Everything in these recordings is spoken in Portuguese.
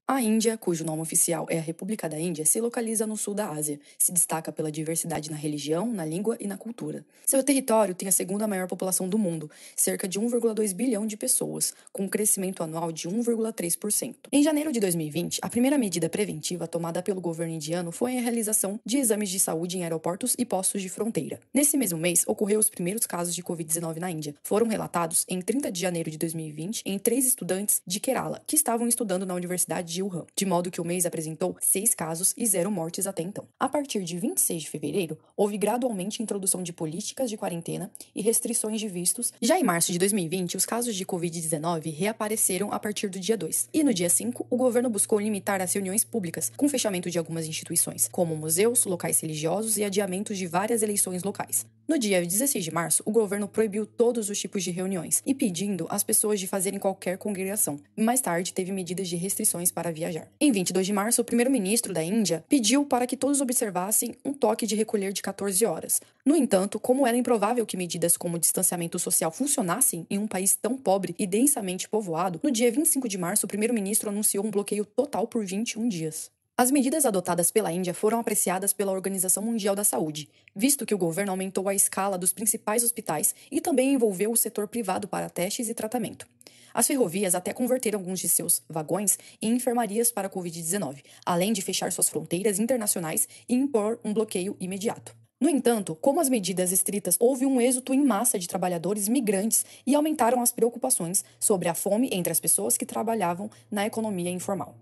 A Índia, cujo nome oficial é a República da Índia, se localiza no sul da Ásia. Se destaca pela diversidade na religião, na língua e na cultura. Seu território tem a segunda maior população do mundo, cerca de 1,2 bilhão de pessoas, com um crescimento anual de 1,3%. Em janeiro de 2020, a primeira medida preventiva tomada pelo governo indiano foi a realização de exames de saúde em aeroportos e postos de fronteira. Nesse mesmo mês, ocorreu os primeiros casos de Covid-19 na Índia. Foram relatados em 30 de janeiro de 2020 em 3 estudantes de Kerala, que estavam estudando na Universidade de Wuhan, de modo que o mês apresentou 6 casos e 0 mortes até então. A partir de 26 de fevereiro, houve gradualmente a introdução de políticas de quarentena e restrições de vistos. Já em março de 2020, os casos de Covid-19 reapareceram a partir do dia 2. E no dia 5, o governo buscou limitar as reuniões públicas, com fechamento de algumas instituições, como museus, locais religiosos e adiamentos de várias eleições locais. No dia 16 de março, o governo proibiu todos os tipos de reuniões e pedindo às pessoas de fazerem qualquer congregação. Mais tarde, teve medidas de restrições para viajar. Em 22 de março, o primeiro-ministro da Índia pediu para que todos observassem um toque de recolher de 14 horas. No entanto, como era improvável que medidas como o distanciamento social funcionassem em um país tão pobre e densamente povoado, no dia 25 de março, o primeiro-ministro anunciou um bloqueio total por 21 dias. As medidas adotadas pela Índia foram apreciadas pela Organização Mundial da Saúde, visto que o governo aumentou a escala dos principais hospitais e também envolveu o setor privado para testes e tratamento. As ferrovias até converteram alguns de seus vagões em enfermarias para a Covid-19, além de fechar suas fronteiras internacionais e impor um bloqueio imediato. No entanto, como as medidas estritas, houve um êxodo em massa de trabalhadores migrantes e aumentaram as preocupações sobre a fome entre as pessoas que trabalhavam na economia informal.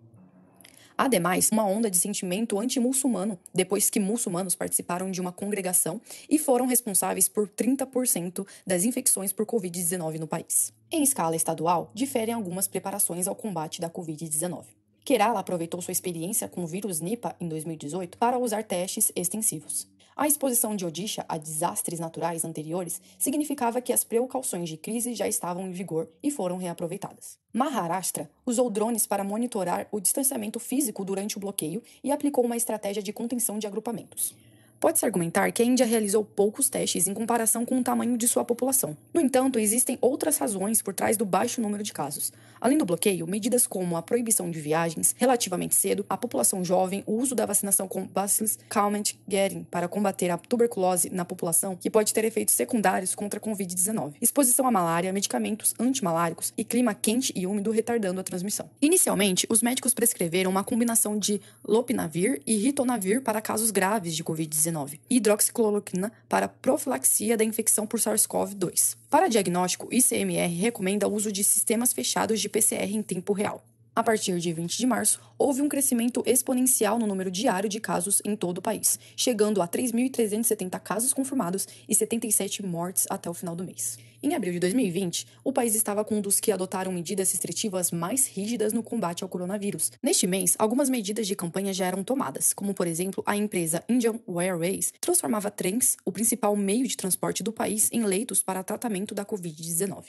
Ademais, uma onda de sentimento anti-muçulmano, depois que muçulmanos participaram de uma congregação e foram responsáveis por 30% das infecções por Covid-19 no país. Em escala estadual, diferem algumas preparações ao combate da Covid-19. Kerala aproveitou sua experiência com o vírus Nipah em 2018 para usar testes extensivos. A exposição de Odisha a desastres naturais anteriores significava que as precauções de crise já estavam em vigor e foram reaproveitadas. Maharashtra usou drones para monitorar o distanciamento físico durante o bloqueio e aplicou uma estratégia de contenção de agrupamentos. Pode-se argumentar que a Índia realizou poucos testes em comparação com o tamanho de sua população. No entanto, existem outras razões por trás do baixo número de casos. Além do bloqueio, medidas como a proibição de viagens relativamente cedo, a população jovem, o uso da vacinação com Bacillus Calmette-Guerin para combater a tuberculose na população, que pode ter efeitos secundários contra a Covid-19, exposição à malária, medicamentos antimaláricos e clima quente e úmido retardando a transmissão. Inicialmente, os médicos prescreveram uma combinação de lopinavir e ritonavir para casos graves de Covid-19 e hidroxicloroquina para profilaxia da infecção por SARS-CoV-2. Para diagnóstico, o ICMR recomenda o uso de sistemas fechados de PCR em tempo real. A partir de 20 de março, houve um crescimento exponencial no número diário de casos em todo o país, chegando a 3.370 casos confirmados e 77 mortes até o final do mês. Em abril de 2020, o país estava com um dos que adotaram medidas restritivas mais rígidas no combate ao coronavírus. Neste mês, algumas medidas de campanha já eram tomadas, como, por exemplo, a empresa Indian Airways transformava trens, o principal meio de transporte do país, em leitos para tratamento da Covid-19.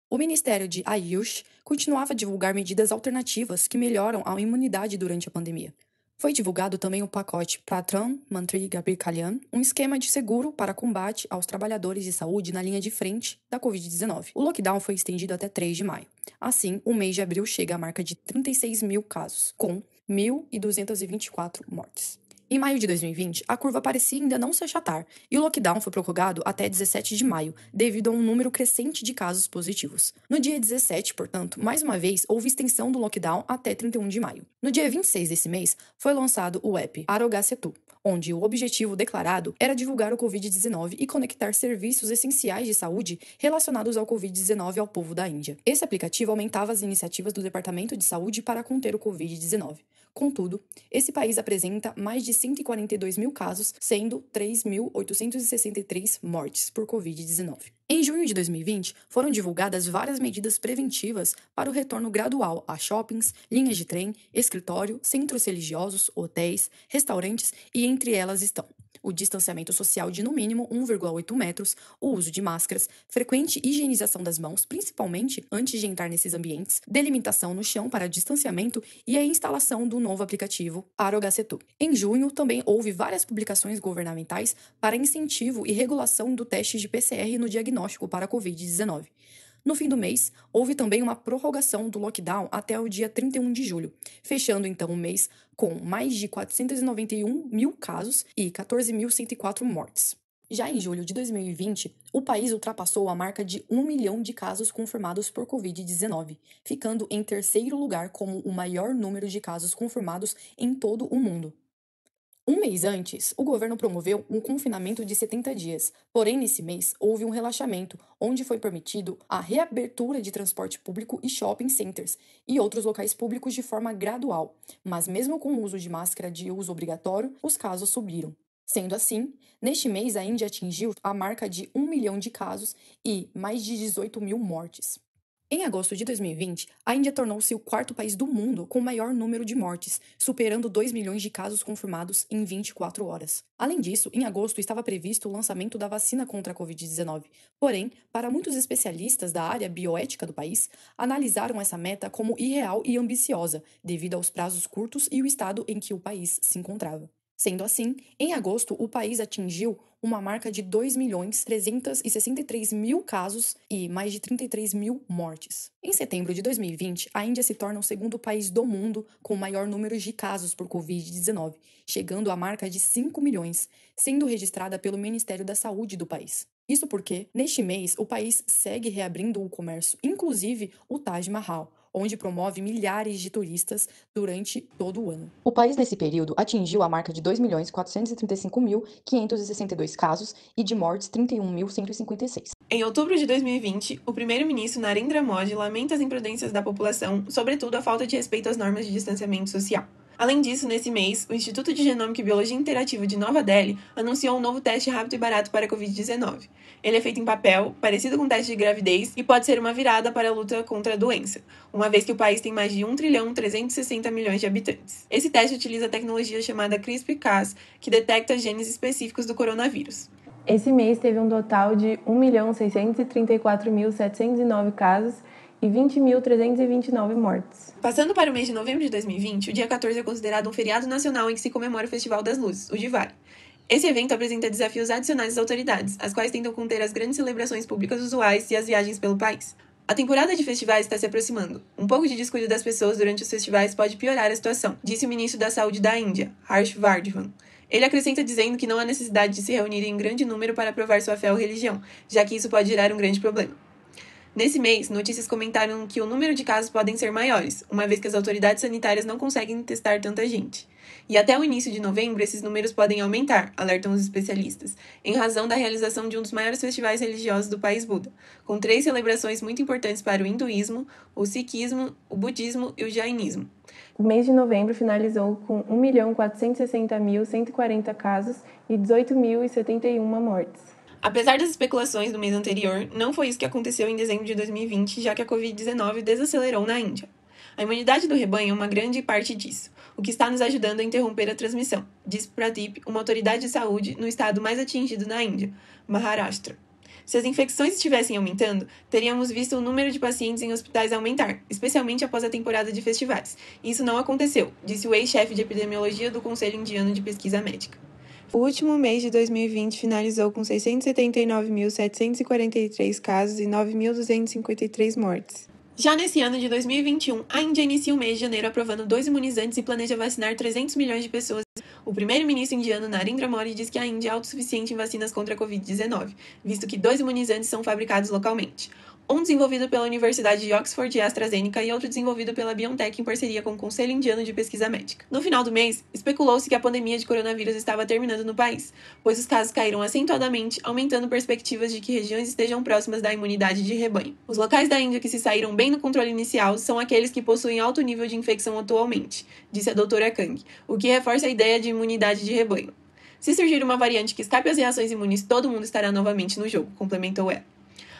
O Ministério de Ayush continuava a divulgar medidas alternativas que melhoram a imunidade durante a pandemia. Foi divulgado também o pacote Pradhan Mantri Garbir Kalyan, um esquema de seguro para combate aos trabalhadores de saúde na linha de frente da Covid-19. O lockdown foi estendido até 3 de maio. Assim, o mês de abril chega à marca de 36 mil casos, com 1.224 mortes. Em maio de 2020, a curva parecia ainda não se achatar, e o lockdown foi prorrogado até 17 de maio, devido a um número crescente de casos positivos. No dia 17, portanto, mais uma vez, houve extensão do lockdown até 31 de maio. No dia 26 desse mês, foi lançado o app Aroga Setu, onde o objetivo declarado era divulgar o Covid-19 e conectar serviços essenciais de saúde relacionados ao Covid-19 ao povo da Índia. Esse aplicativo aumentava as iniciativas do Departamento de Saúde para conter o Covid-19. Contudo, esse país apresenta mais de 142 mil casos, sendo 3.863 mortes por Covid-19. Em junho de 2020, foram divulgadas várias medidas preventivas para o retorno gradual a shoppings, linhas de trem, escritório, centros religiosos, hotéis, restaurantes e entre elas estão o distanciamento social de no mínimo 1,8 metros, o uso de máscaras, frequente higienização das mãos, principalmente antes de entrar nesses ambientes, delimitação no chão para distanciamento e a instalação do novo aplicativo Aroga Setu. Em junho, também houve várias publicações governamentais para incentivo e regulação do teste de PCR no diagnóstico para a Covid-19. No fim do mês, houve também uma prorrogação do lockdown até o dia 31 de julho, fechando então o mês com mais de 491 mil casos e 14.104 mortes. Já em julho de 2020, o país ultrapassou a marca de 1 milhão de casos confirmados por Covid-19, ficando em terceiro lugar como o maior número de casos confirmados em todo o mundo. Um mês antes, o governo promoveu um confinamento de 70 dias, porém, nesse mês, houve um relaxamento, onde foi permitido a reabertura de transporte público e shopping centers e outros locais públicos de forma gradual, mas mesmo com o uso de máscara de uso obrigatório, os casos subiram. Sendo assim, neste mês a Índia atingiu a marca de 1 milhão de casos e mais de 18 mil mortes. Em agosto de 2020, a Índia tornou-se o quarto país do mundo com o maior número de mortes, superando 2 milhões de casos confirmados em 24 horas. Além disso, em agosto estava previsto o lançamento da vacina contra a Covid-19. Porém, para muitos especialistas da área bioética do país, analisaram essa meta como irreal e ambiciosa, devido aos prazos curtos e o estado em que o país se encontrava. Sendo assim, em agosto, o país atingiu uma marca de 2.363.000 casos e mais de 33 mil mortes. Em setembro de 2020, a Índia se torna o segundo país do mundo com o maior número de casos por Covid-19, chegando à marca de 5 milhões, sendo registrada pelo Ministério da Saúde do país. Isso porque, neste mês, o país segue reabrindo o comércio, inclusive o Taj Mahal, onde promove milhares de turistas durante todo o ano. O país, nesse período, atingiu a marca de 2.435.562 casos e de mortes 31.156. Em outubro de 2020, o primeiro-ministro Narendra Modi lamenta as imprudências da população, sobretudo a falta de respeito às normas de distanciamento social. Além disso, nesse mês, o Instituto de Genômica e Biologia Interativa de Nova Delhi anunciou um novo teste rápido e barato para a Covid-19. Ele é feito em papel, parecido com um teste de gravidez, e pode ser uma virada para a luta contra a doença, uma vez que o país tem mais de 1.360.000.000 de habitantes. Esse teste utiliza a tecnologia chamada CRISPR-Cas, que detecta genes específicos do coronavírus. Esse mês teve um total de 1.634.709 casos e 20.329 mortes. Passando para o mês de novembro de 2020, o dia 14 é considerado um feriado nacional em que se comemora o Festival das Luzes, o Diwali. Esse evento apresenta desafios adicionais às autoridades, as quais tentam conter as grandes celebrações públicas usuais e as viagens pelo país. A temporada de festivais está se aproximando. Um pouco de descuido das pessoas durante os festivais pode piorar a situação, disse o ministro da Saúde da Índia, Harsh Vardhan. Ele acrescenta dizendo que não há necessidade de se reunir em grande número para provar sua fé ou religião, já que isso pode gerar um grande problema. Nesse mês, notícias comentaram que o número de casos podem ser maiores, uma vez que as autoridades sanitárias não conseguem testar tanta gente. E até o início de novembro, esses números podem aumentar, alertam os especialistas, em razão da realização de um dos maiores festivais religiosos do país Buda, com 3 celebrações muito importantes para o hinduísmo, o sikhismo, o budismo e o jainismo. O mês de novembro finalizou com 1.460.140 casos e 18.071 mortes. Apesar das especulações do mês anterior, não foi isso que aconteceu em dezembro de 2020, já que a Covid-19 desacelerou na Índia. A imunidade do rebanho é uma grande parte disso, o que está nos ajudando a interromper a transmissão, diz Pradeep, uma autoridade de saúde no estado mais atingido na Índia, Maharashtra. Se as infecções estivessem aumentando, teríamos visto o número de pacientes em hospitais aumentar, especialmente após a temporada de festivais. E isso não aconteceu, disse o ex-chefe de epidemiologia do Conselho Indiano de Pesquisa Médica. O último mês de 2020 finalizou com 679.743 casos e 9.253 mortes. Já nesse ano de 2021, a Índia inicia o mês de janeiro aprovando 2 imunizantes e planeja vacinar 300 milhões de pessoas. O primeiro-ministro indiano Narendra Modi diz que a Índia é autossuficiente em vacinas contra a Covid-19, visto que 2 imunizantes são fabricados localmente. Um desenvolvido pela Universidade de Oxford e AstraZeneca e outro desenvolvido pela BioNTech em parceria com o Conselho Indiano de Pesquisa Médica. No final do mês, especulou-se que a pandemia de coronavírus estava terminando no país, pois os casos caíram acentuadamente, aumentando perspectivas de que regiões estejam próximas da imunidade de rebanho. Os locais da Índia que se saíram bem no controle inicial são aqueles que possuem alto nível de infecção atualmente, disse a doutora Kang, o que reforça a ideia de imunidade de rebanho. Se surgir uma variante que escape às reações imunes, todo mundo estará novamente no jogo, complementou ela.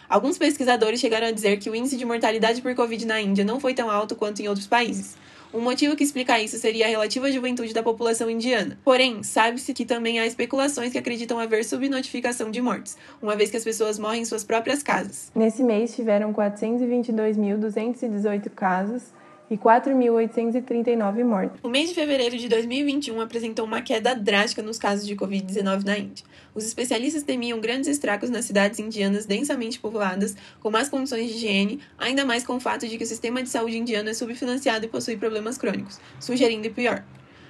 Alguns pesquisadores chegaram a dizer que o índice de mortalidade por Covid na Índia não foi tão alto quanto em outros países. Um motivo que explica isso seria a relativa juventude da população indiana. Porém, sabe-se que também há especulações que acreditam haver subnotificação de mortes, uma vez que as pessoas morrem em suas próprias casas. Nesse mês tiveram 422.218 casos e 4.839 mortes. O mês de fevereiro de 2021 apresentou uma queda drástica nos casos de Covid-19 na Índia. Os especialistas temiam grandes estragos nas cidades indianas densamente populadas, com más condições de higiene, ainda mais com o fato de que o sistema de saúde indiano é subfinanciado e possui problemas crônicos, sugerindo o pior.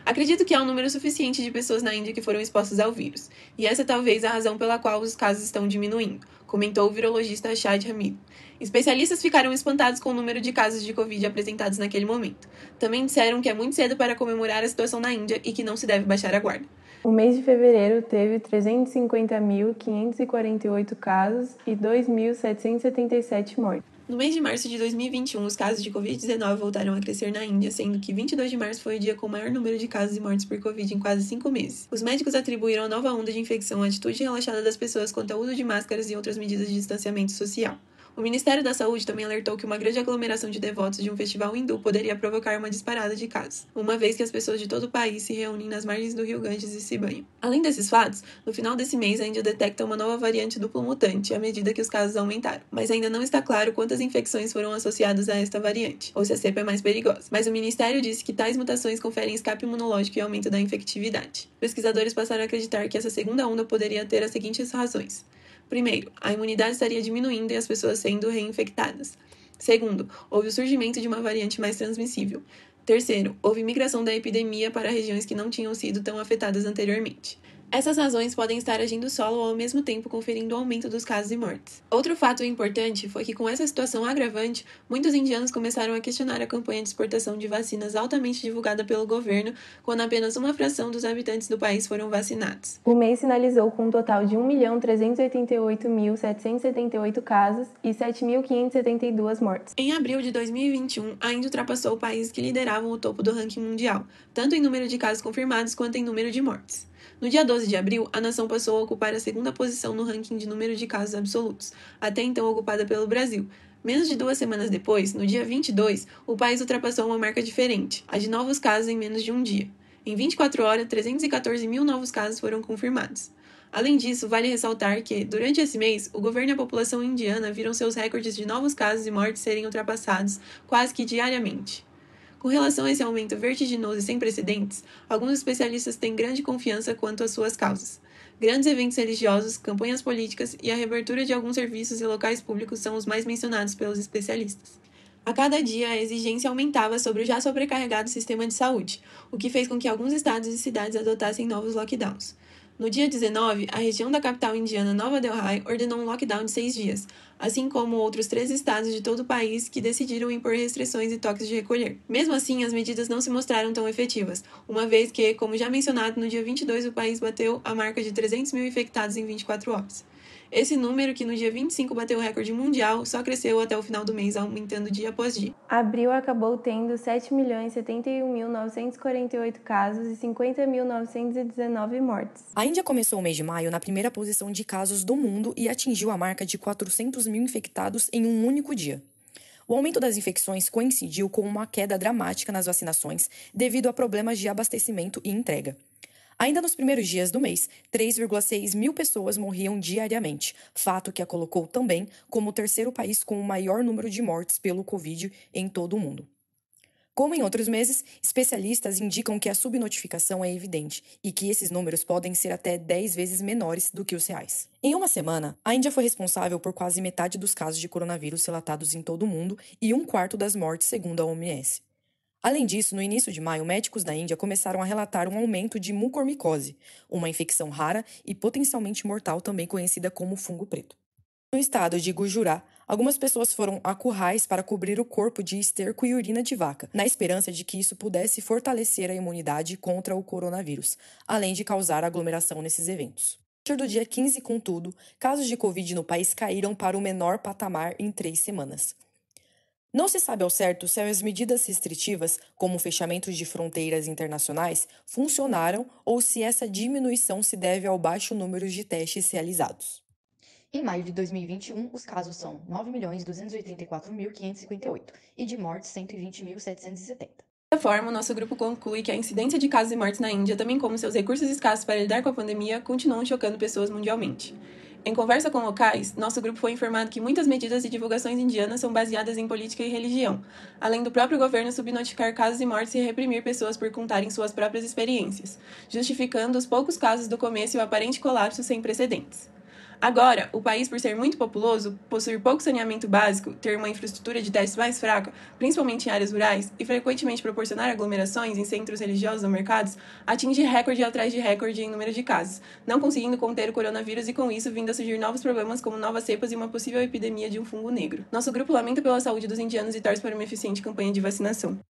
Acredito que há um número suficiente de pessoas na Índia que foram expostas ao vírus, e essa é talvez a razão pela qual os casos estão diminuindo, comentou o virologista Shahid Hamid. Especialistas ficaram espantados com o número de casos de Covid apresentados naquele momento. Também disseram que é muito cedo para comemorar a situação na Índia e que não se deve baixar a guarda. O mês de fevereiro teve 350.548 casos e 2.777 mortes. No mês de março de 2021, os casos de Covid-19 voltaram a crescer na Índia, sendo que 22 de março foi o dia com o maior número de casos e mortes por Covid em quase 5 meses. Os médicos atribuíram a nova onda de infecção à atitude relaxada das pessoas quanto ao uso de máscaras e outras medidas de distanciamento social. O Ministério da Saúde também alertou que uma grande aglomeração de devotos de um festival hindu poderia provocar uma disparada de casos, uma vez que as pessoas de todo o país se reúnem nas margens do rio Ganges e se banham. Além desses fatos, no final desse mês a Índia detecta uma nova variante duplo mutante à medida que os casos aumentaram, mas ainda não está claro quantas infecções foram associadas a esta variante, ou se a cepa é mais perigosa. Mas o Ministério disse que tais mutações conferem escape imunológico e aumento da infectividade. Pesquisadores passaram a acreditar que essa segunda onda poderia ter as seguintes razões. Primeiro, a imunidade estaria diminuindo e as pessoas sendo reinfectadas. Segundo, houve o surgimento de uma variante mais transmissível. Terceiro, houve migração da epidemia para regiões que não tinham sido tão afetadas anteriormente. Essas razões podem estar agindo solo ou ao mesmo tempo conferindo o aumento dos casos e mortes. Outro fato importante foi que com essa situação agravante, muitos indianos começaram a questionar a campanha de exportação de vacinas altamente divulgada pelo governo, quando apenas uma fração dos habitantes do país foram vacinados. O mês finalizou com um total de 1.388.778 casos e 7.572 mortes. Em abril de 2021, a Índia ultrapassou países que lideravam o topo do ranking mundial, tanto em número de casos confirmados quanto em número de mortes. No dia 12 de abril, a nação passou a ocupar a segunda posição no ranking de número de casos absolutos, até então ocupada pelo Brasil. Menos de 2 semanas depois, no dia 22, o país ultrapassou uma marca diferente, a de novos casos em menos de um dia. Em 24 horas, 314 mil novos casos foram confirmados. Além disso, vale ressaltar que, durante esse mês, o governo e a população indiana viram seus recordes de novos casos e mortes serem ultrapassados quase que diariamente. Com relação a esse aumento vertiginoso e sem precedentes, alguns especialistas têm grande confiança quanto às suas causas. Grandes eventos religiosos, campanhas políticas e a reabertura de alguns serviços e locais públicos são os mais mencionados pelos especialistas. A cada dia, a exigência aumentava sobre o já sobrecarregado sistema de saúde, o que fez com que alguns estados e cidades adotassem novos lockdowns. No dia 19, a região da capital indiana Nova Delhi ordenou um lockdown de 6 dias, assim como outros 3 estados de todo o país que decidiram impor restrições e toques de recolher. Mesmo assim, as medidas não se mostraram tão efetivas, uma vez que, como já mencionado, no dia 22 o país bateu a marca de 300 mil infectados em 24 horas. Esse número, que no dia 25 bateu o recorde mundial, só cresceu até o final do mês, aumentando dia após dia. Abril acabou tendo 7.071.948 casos e 50.919 mortes. A Índia começou o mês de maio na primeira posição de casos do mundo e atingiu a marca de 400 mil infectados em um único dia. O aumento das infecções coincidiu com uma queda dramática nas vacinações devido a problemas de abastecimento e entrega. Ainda nos primeiros dias do mês, 3,6 mil pessoas morriam diariamente, fato que a colocou também como o terceiro país com o maior número de mortes pelo Covid em todo o mundo. Como em outros meses, especialistas indicam que a subnotificação é evidente e que esses números podem ser até 10 vezes menores do que os reais. Em uma semana, a Índia foi responsável por quase metade dos casos de coronavírus relatados em todo o mundo e 1/4 das mortes, segundo a OMS. Além disso, no início de maio, médicos da Índia começaram a relatar um aumento de mucormicose, uma infecção rara e potencialmente mortal, também conhecida como fungo preto. No estado de Gujarat, algumas pessoas foram a currais para cobrir o corpo de esterco e urina de vaca, na esperança de que isso pudesse fortalecer a imunidade contra o coronavírus, além de causar aglomeração nesses eventos. A partir do dia 15, contudo, casos de Covid no país caíram para o menor patamar em 3 semanas. Não se sabe ao certo se as medidas restritivas, como o fechamento de fronteiras internacionais, funcionaram ou se essa diminuição se deve ao baixo número de testes realizados. Em maio de 2021, os casos são 9.284.558 e de mortes 120.770. Dessa forma, o nosso grupo conclui que a incidência de casos e mortes na Índia, também como seus recursos escassos para lidar com a pandemia, continuam chocando pessoas mundialmente. Em conversa com locais, nosso grupo foi informado que muitas medidas e divulgações indianas são baseadas em política e religião, além do próprio governo subnotificar casos e mortes e reprimir pessoas por contarem suas próprias experiências, justificando os poucos casos do começo e o aparente colapso sem precedentes. Agora, o país, por ser muito populoso, possuir pouco saneamento básico, ter uma infraestrutura de testes mais fraca, principalmente em áreas rurais, e frequentemente proporcionar aglomerações em centros religiosos ou mercados, atinge recorde atrás de recorde em número de casos, não conseguindo conter o coronavírus e com isso vindo a surgir novos problemas como novas cepas e uma possível epidemia de um fungo negro. Nosso grupo lamenta pela saúde dos indianos e torce para uma eficiente campanha de vacinação.